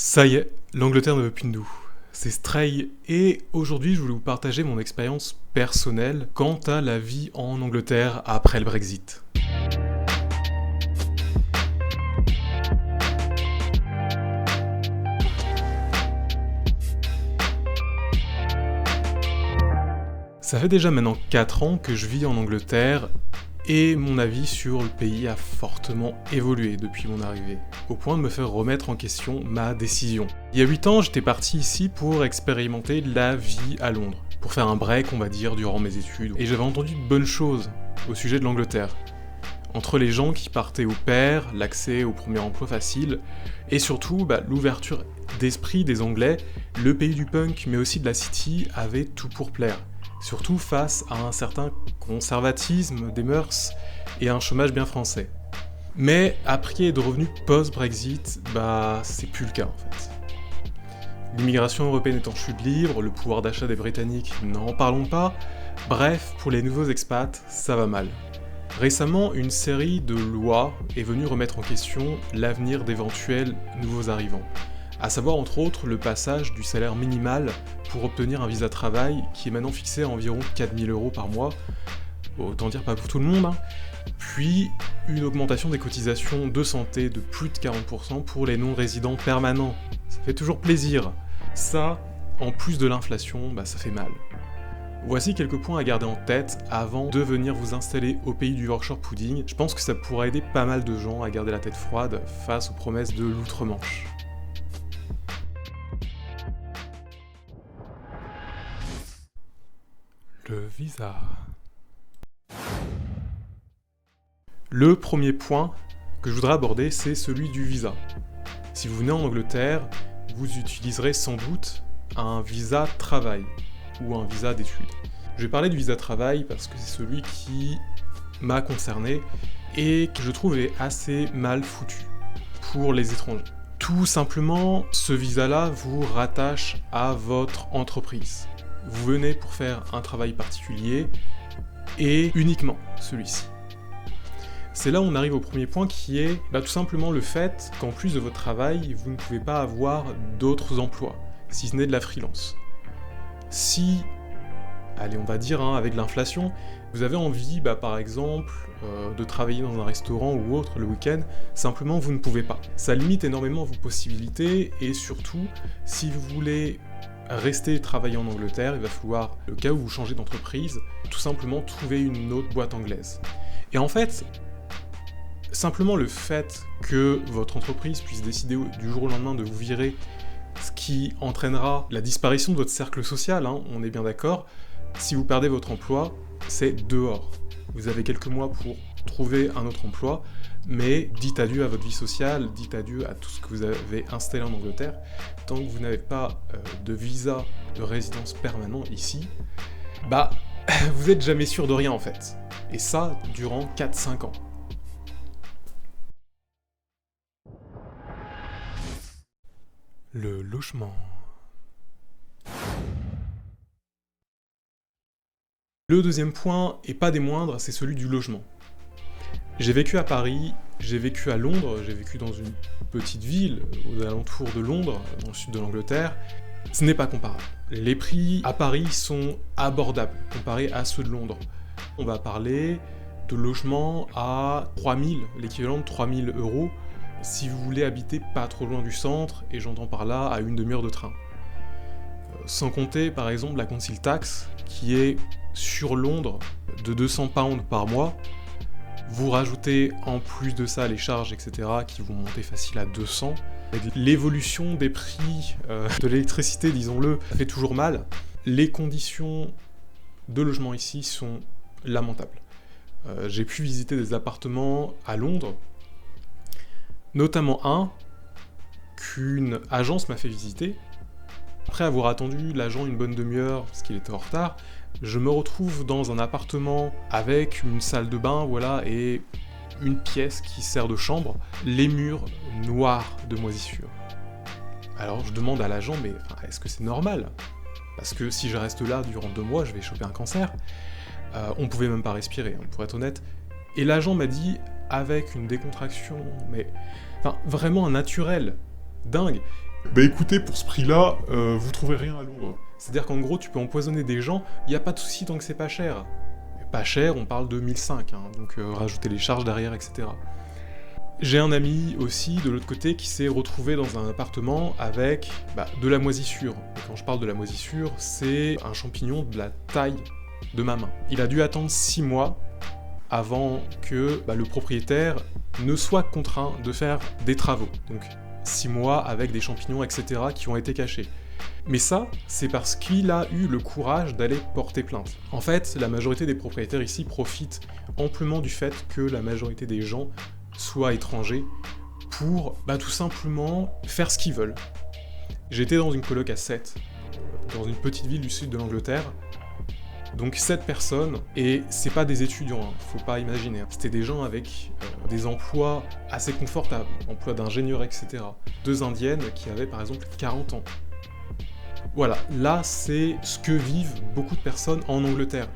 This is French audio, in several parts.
Ça y est, l'Angleterre ne veut plus de nous. C'est Stray, et aujourd'hui je voulais vous partager mon expérience personnelle quant à la vie en Angleterre après le Brexit. Ça fait déjà maintenant 4 ans que je vis en Angleterre, et mon avis sur le pays a fortement évolué depuis mon arrivée, au point de me faire remettre en question ma décision. Il y a 8 ans, j'étais parti ici pour expérimenter la vie à Londres, pour faire un break, on va dire, durant mes études, et j'avais entendu de bonnes choses au sujet de l'Angleterre. Entre les gens qui partaient au pair, l'accès au premier emploi facile, et surtout l'ouverture d'esprit des Anglais, le pays du punk mais aussi de la city avait tout pour plaire. Surtout face à un certain conservatisme des mœurs et un chômage bien français. Mais après être revenu post-Brexit, c'est plus le cas en fait. L'immigration européenne est en chute libre, le pouvoir d'achat des Britanniques, n'en parlons pas, bref, pour les nouveaux expats, ça va mal. Récemment, une série de lois est venue remettre en question l'avenir d'éventuels nouveaux arrivants. À savoir entre autres le passage du salaire minimal pour obtenir un visa travail qui est maintenant fixé à environ 4 000 € par mois, autant dire pas pour tout le monde, puis une augmentation des cotisations de santé de plus de 40% pour les non-résidents permanents. Ça fait toujours plaisir. Ça, en plus de l'inflation, ça fait mal. Voici quelques points à garder en tête avant de venir vous installer au pays du Yorkshire Pudding. Je pense que ça pourra aider pas mal de gens à garder la tête froide face aux promesses de l'outre-Manche. Le visa. Le premier point que je voudrais aborder, c'est celui du visa. Si vous venez en Angleterre, vous utiliserez sans doute un visa travail ou un visa d'études. Je vais parler du visa travail parce que c'est celui qui m'a concerné et que je trouve est assez mal foutu pour les étrangers. Tout simplement, ce visa-là vous rattache à votre entreprise. Vous venez pour faire un travail particulier, et uniquement celui-ci. C'est là où on arrive au premier point qui est tout simplement le fait qu'en plus de votre travail, vous ne pouvez pas avoir d'autres emplois, si ce n'est de la freelance. Si, allez on va dire avec l'inflation, vous avez envie par exemple de travailler dans un restaurant ou autre le week-end, simplement vous ne pouvez pas. Ça limite énormément vos possibilités, et surtout, si vous voulez rester travailler en Angleterre, il va falloir, le cas où vous changez d'entreprise, tout simplement trouver une autre boîte anglaise. Et en fait, simplement le fait que votre entreprise puisse décider du jour au lendemain de vous virer, ce qui entraînera la disparition de votre cercle social, on est bien d'accord, si vous perdez votre emploi, c'est dehors. Vous avez quelques mois pour trouver un autre emploi, mais dites adieu à votre vie sociale, dites adieu à tout ce que vous avez installé en Angleterre. Tant que vous n'avez pas de visa de résidence permanent ici, vous êtes jamais sûr de rien en fait. Et ça, durant 4-5 ans. Le logement. Le deuxième point, et pas des moindres, c'est celui du logement. J'ai vécu à Paris, j'ai vécu à Londres, j'ai vécu dans une petite ville aux alentours de Londres, dans le sud de l'Angleterre. Ce n'est pas comparable. Les prix à Paris sont abordables comparés à ceux de Londres. On va parler de logements à 3000, l'équivalent de 3000 € si vous voulez habiter pas trop loin du centre, et j'entends par là à une demi-heure de train. Sans compter par exemple la council tax qui est sur Londres de 200 £, par mois. Vous rajoutez en plus de ça les charges, etc., qui vont monter facile à 200. L'évolution des prix de l'électricité, disons-le, fait toujours mal. Les conditions de logement ici sont lamentables. J'ai pu visiter des appartements à Londres, notamment un qu'une agence m'a fait visiter. Après avoir attendu l'agent une bonne demi-heure parce qu'il était en retard, je me retrouve dans un appartement avec une salle de bain, et une pièce qui sert de chambre, les murs noirs de moisissure. Alors je demande à l'agent, mais est-ce que c'est normal ? Parce que si je reste là durant 2 mois, je vais choper un cancer. On pouvait même pas respirer, pour être honnête. Et l'agent m'a dit, avec une décontraction, vraiment un naturel, dingue, Bah écoutez, pour ce prix-là, vous trouverez rien à Londres. C'est-à-dire qu'en gros, tu peux empoisonner des gens, y a pas de souci tant que c'est pas cher. Pas cher, on parle de 1005, hein, donc rajouter les charges derrière, etc. J'ai un ami aussi, de l'autre côté, qui s'est retrouvé dans un appartement avec de la moisissure. Et quand je parle de la moisissure, c'est un champignon de la taille de ma main. Il a dû attendre 6 mois avant que le propriétaire ne soit contraint de faire des travaux. Donc 6 mois avec des champignons, etc. qui ont été cachés. Mais ça, c'est parce qu'il a eu le courage d'aller porter plainte. En fait, la majorité des propriétaires ici profitent amplement du fait que la majorité des gens soient étrangers pour tout simplement faire ce qu'ils veulent. J'étais dans une coloc à 7, dans une petite ville du sud de l'Angleterre, donc 7 personnes, et c'est pas des étudiants, hein, faut pas imaginer. C'était des gens avec des emplois assez confortables, emplois d'ingénieurs, etc. 2 indiennes qui avaient par exemple 40 ans. Voilà, là c'est ce que vivent beaucoup de personnes en Angleterre.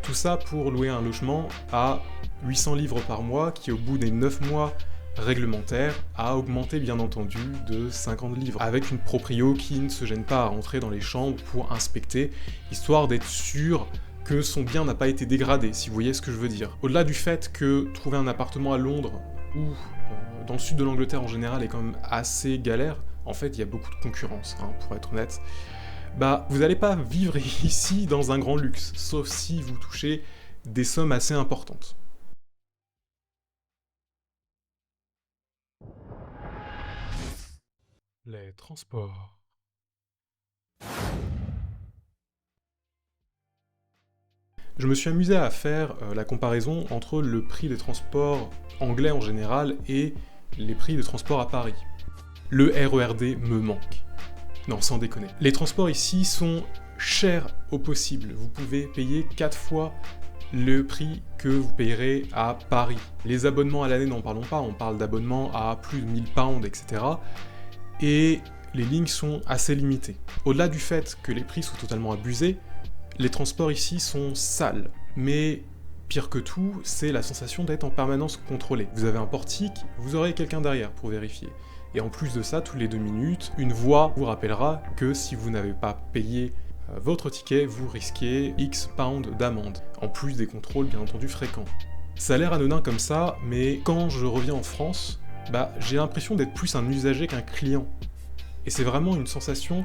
Tout ça pour louer un logement à 800 livres par mois, qui au bout des 9 mois réglementaires a augmenté bien entendu de 50 livres, avec une proprio qui ne se gêne pas à rentrer dans les chambres pour inspecter, histoire d'être sûr que son bien n'a pas été dégradé, si vous voyez ce que je veux dire. Au-delà du fait que trouver un appartement à Londres, ou dans le sud de l'Angleterre en général, est quand même assez galère, en fait il y a beaucoup de concurrence, pour être honnête, vous n'allez pas vivre ici dans un grand luxe, sauf si vous touchez des sommes assez importantes. Les transports. Je me suis amusé à faire la comparaison entre le prix des transports anglais en général et les prix des transports à Paris. Le RERD me manque. Non, sans déconner. Les transports ici sont chers au possible. Vous pouvez payer 4 fois le prix que vous payerez à Paris. Les abonnements à l'année, n'en parlons pas, on parle d'abonnements à plus de 1000 pounds, etc. Et les lignes sont assez limitées. Au-delà du fait que les prix sont totalement abusés, les transports ici sont sales. Mais pire que tout, c'est la sensation d'être en permanence contrôlé. Vous avez un portique, vous aurez quelqu'un derrière pour vérifier. Et en plus de ça, toutes les 2 minutes, une voix vous rappellera que si vous n'avez pas payé votre ticket, vous risquez X pounds d'amende, en plus des contrôles bien entendu fréquents. Ça a l'air anodin comme ça, mais quand je reviens en France, j'ai l'impression d'être plus un usager qu'un client. Et c'est vraiment une sensation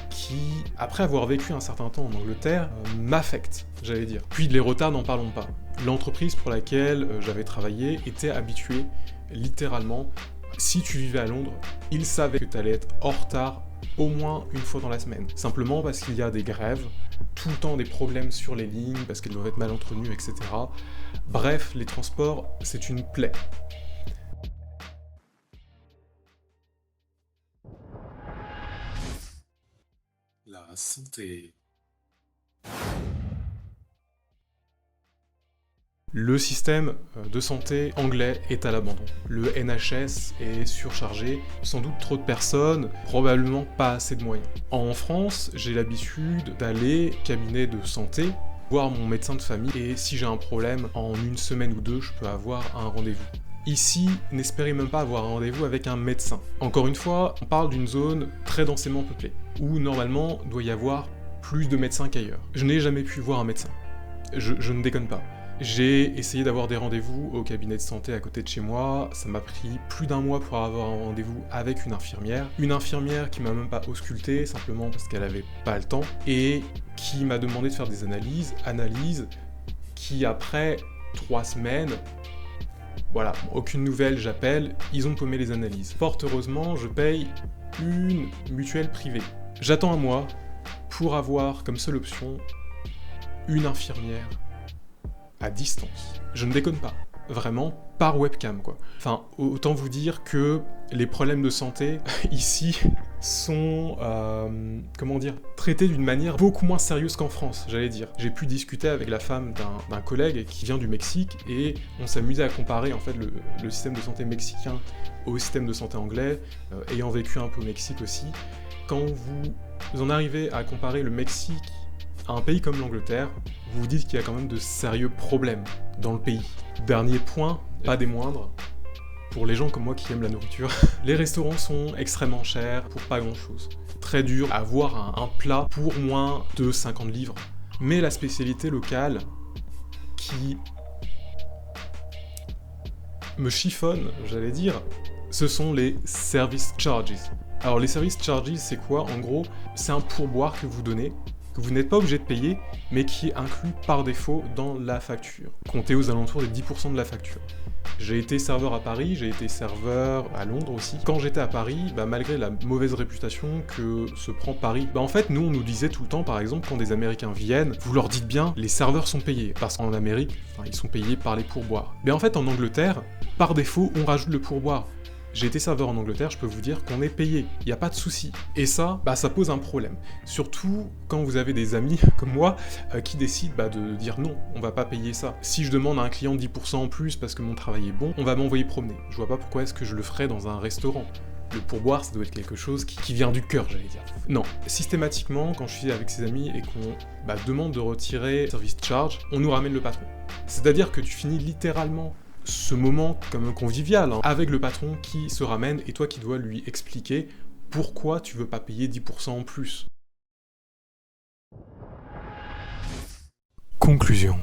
qui, après avoir vécu un certain temps en Angleterre, m'affecte, j'allais dire. Puis les retards, n'en parlons pas. L'entreprise pour laquelle j'avais travaillé était habituée, littéralement, si tu vivais à Londres, ils savaient que tu allais être en retard au moins une fois dans la semaine. Simplement parce qu'il y a des grèves, tout le temps des problèmes sur les lignes, parce qu'elles doivent être mal entretenues, etc. Bref, les transports, c'est une plaie. La santé. Le système de santé anglais est à l'abandon. Le NHS est surchargé, sans doute trop de personnes, probablement pas assez de moyens. En France, j'ai l'habitude d'aller au cabinet de santé, voir mon médecin de famille, et si j'ai un problème, en 1 semaine ou 2, je peux avoir un rendez-vous. Ici, n'espérez même pas avoir un rendez-vous avec un médecin. Encore une fois, on parle d'une zone très densément peuplée, où normalement doit y avoir plus de médecins qu'ailleurs. Je n'ai jamais pu voir un médecin. Je ne déconne pas. J'ai essayé d'avoir des rendez-vous au cabinet de santé à côté de chez moi, ça m'a pris plus d'1 mois pour avoir un rendez-vous avec une infirmière qui m'a même pas ausculté, simplement parce qu'elle avait pas le temps, et qui m'a demandé de faire des analyses qui après 3 semaines, voilà, aucune nouvelle, j'appelle, ils ont paumé les analyses. Fort heureusement, je paye une mutuelle privée. J'attends 1 mois pour avoir comme seule option une infirmière à distance. Je ne déconne pas. Vraiment, par webcam, quoi. Enfin, autant vous dire que les problèmes de santé, ici, sont, traités d'une manière beaucoup moins sérieuse qu'en France, j'allais dire. J'ai pu discuter avec la femme d'un collègue qui vient du Mexique, et on s'amusait à comparer, en fait, le système de santé mexicain au système de santé anglais, ayant vécu un peu au Mexique aussi. Quand vous en arrivez à comparer le Mexique à un pays comme l'Angleterre, vous vous dites qu'il y a quand même de sérieux problèmes dans le pays. Dernier point, pas des moindres, pour les gens comme moi qui aiment la nourriture. Les restaurants sont extrêmement chers pour pas grand chose. Très dur à avoir un plat pour moins de 50 livres. Mais la spécialité locale qui me chiffonne, j'allais dire, ce sont les service charges. Alors les service charges, c'est quoi? En gros, c'est un pourboire que vous donnez, que vous n'êtes pas obligé de payer, mais qui est inclus par défaut dans la facture. Comptez aux alentours des 10% de la facture. J'ai été serveur à Paris, j'ai été serveur à Londres aussi. Quand j'étais à Paris, malgré la mauvaise réputation que se prend Paris, en fait, nous, on nous disait tout le temps, par exemple, quand des Américains viennent, vous leur dites bien, les serveurs sont payés. Parce qu'en Amérique, ils sont payés par les pourboires. Mais en fait, en Angleterre, par défaut, on rajoute le pourboire. J'ai été serveur en Angleterre, je peux vous dire qu'on est payé, il n'y a pas de souci. Et ça, ça pose un problème. Surtout quand vous avez des amis comme moi qui décident de dire non, on va pas payer ça. Si je demande à un client 10% en plus parce que mon travail est bon, on va m'envoyer promener. Je vois pas pourquoi est-ce que je le ferais dans un restaurant. Le pourboire, ça doit être quelque chose qui vient du cœur, j'allais dire. Non, systématiquement, quand je suis avec ses amis et qu'on demande de retirer service charge, on nous ramène le patron. C'est-à-dire que tu finis littéralement ce moment comme convivial, avec le patron qui se ramène et toi qui dois lui expliquer pourquoi tu veux pas payer 10% en plus. Conclusion.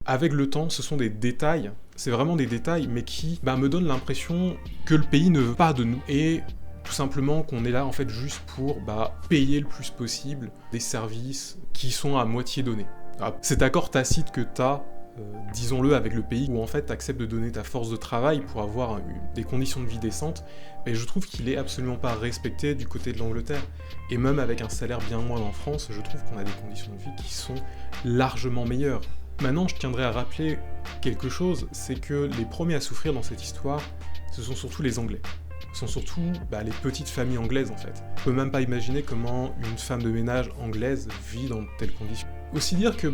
Avec le temps, ce sont des détails, c'est vraiment des détails, mais qui me donnent l'impression que le pays ne veut pas de nous, et tout simplement qu'on est là en fait juste pour payer le plus possible des services qui sont à moitié donnés. Cet accord tacite que t'as, disons-le, avec le pays, où en fait t'acceptes de donner ta force de travail pour avoir des conditions de vie décentes, mais je trouve qu'il est absolument pas respecté du côté de l'Angleterre. Et même avec un salaire bien moindre en France, je trouve qu'on a des conditions de vie qui sont largement meilleures. Maintenant, je tiendrais à rappeler quelque chose, c'est que les premiers à souffrir dans cette histoire, ce sont surtout les Anglais. Ce sont surtout les petites familles anglaises en fait. On peut même pas imaginer comment une femme de ménage anglaise vit dans de telles conditions. Aussi dire que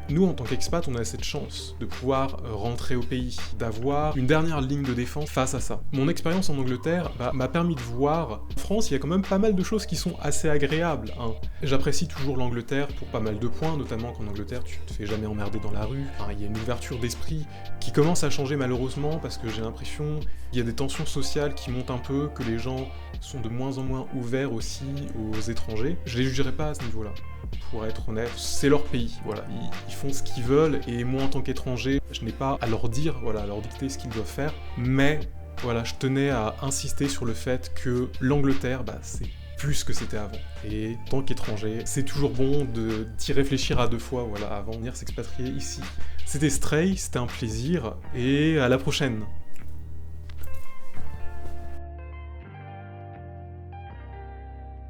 nous en tant qu'expat, on a cette chance de pouvoir rentrer au pays, d'avoir une dernière ligne de défense face à ça. Mon expérience en Angleterre m'a permis de voir, en France, il y a quand même pas mal de choses qui sont assez agréables. J'apprécie toujours l'Angleterre pour pas mal de points, notamment qu'en Angleterre, tu te fais jamais emmerder dans la rue. Il y a une ouverture d'esprit qui commence à changer malheureusement, parce que j'ai l'impression qu'il y a des tensions sociales qui montent un peu, que les gens sont de moins en moins ouverts aussi aux étrangers. Je les jugerai pas à ce niveau-là. Pour être honnête, c'est leur pays, voilà, ils font ce qu'ils veulent, et moi en tant qu'étranger, je n'ai pas à leur dire, à leur dicter ce qu'ils doivent faire, mais voilà, je tenais à insister sur le fait que l'Angleterre, c'est plus que c'était avant. Et en tant qu'étranger, c'est toujours bon d'y réfléchir à deux fois, avant de venir s'expatrier ici. C'était Stray, c'était un plaisir, et à la prochaine.